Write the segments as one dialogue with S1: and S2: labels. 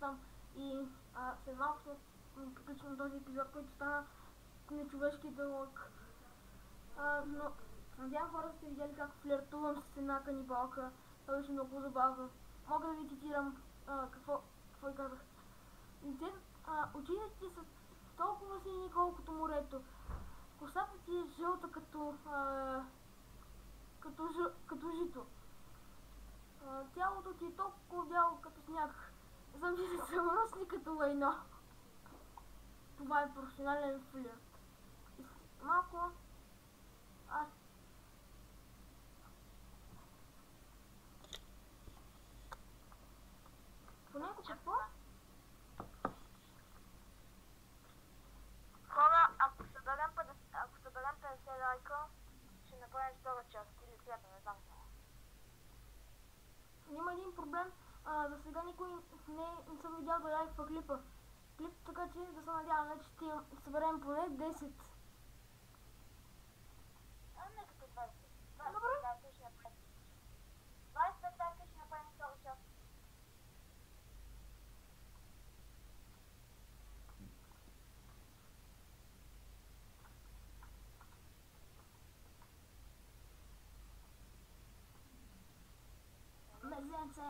S1: там и след малко ще приключим този епизод, който стана нечовешки дълъг. Но надявам хората сте видяли как флиртувам с една канибалка. Това беше много забавно. Мога да ви цитирам какво ви казах. Очите ти са толкова сини, колкото морето. Косата ти е жълта като жито. Тялото ти е толкова бяло като сняг. Зъбите са мръсни като лайно. Това е професионален флирт. Малко по него какво?
S2: Хора, ако съберем 50 лайка, ще направим втора част или трета, не знам какво.
S1: Няма един проблем. За сега никой не съм видял да лайква клипа. Така че да се надяваме, че ще съберем поне 10.
S2: Нека по 20.
S1: Добре.
S2: 25 лайка ще направим втора част.
S1: Мезенце!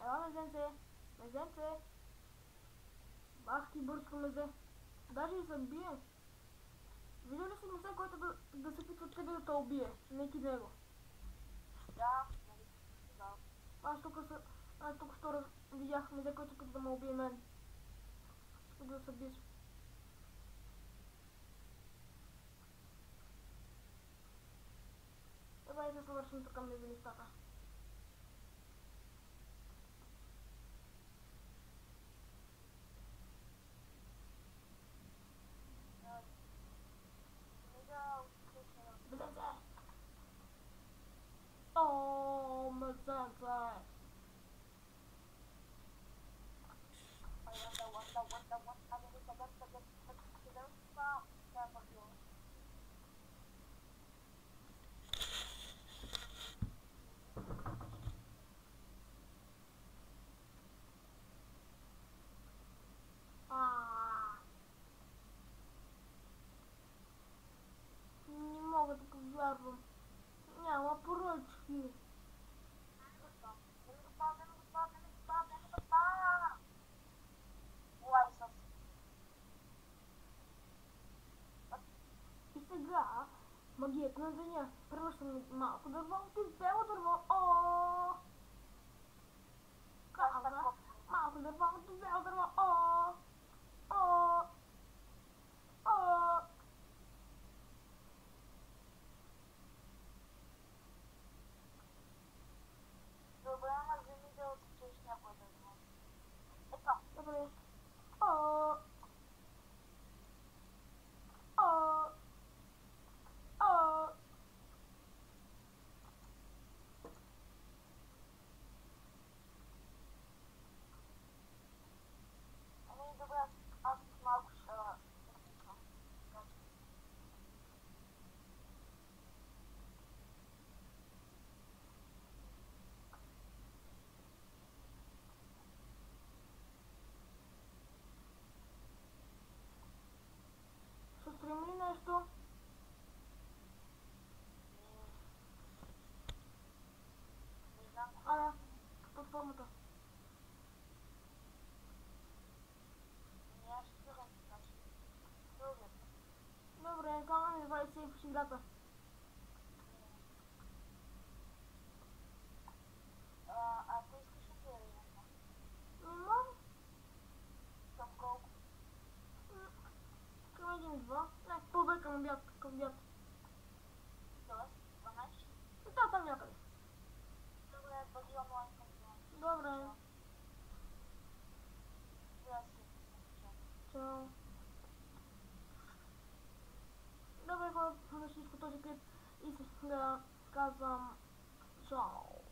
S1: Ела, мезенце! Мезенце! Бах ти бързко мезе! Даже и се бие! Виждал ли си мезе, който да се питва тебе да те убие? Не ти него.
S2: Да, да.
S1: Аз тук що видях мезе, който пита да ме убие мен. Да се биеш. Давай да съвършим така мезе нещата. О, мезенце! Не мога да повярвам. Няма поръчки. И сега магията на деня превръщаме малко дърво в бело дърво. О! Каза, малко дърво в бело дърво. О! О! О!
S2: Добре, ама вземи да отключиш някой дърво. Ето.
S1: Добре. О! О! О!
S2: Ами добре, аз малко ще отключвам.
S1: Ще строим ли нещо?
S2: Не знам.
S1: Платформата.
S2: Аз ще се разкажа. Добре.
S1: Добре, камън ми вали сейф в играта.
S2: Ако искаш да се режем.
S1: Не мога.
S2: Към колко?
S1: Към един-два. Не, по-добре към обяд.
S2: Тоест, 12?
S1: Да, там някъде.
S2: Добре, бъди онлайн към това.
S1: Добре.
S2: Чао.
S1: Чао. Добре, хора, на всичко този клип и сега казвам чао.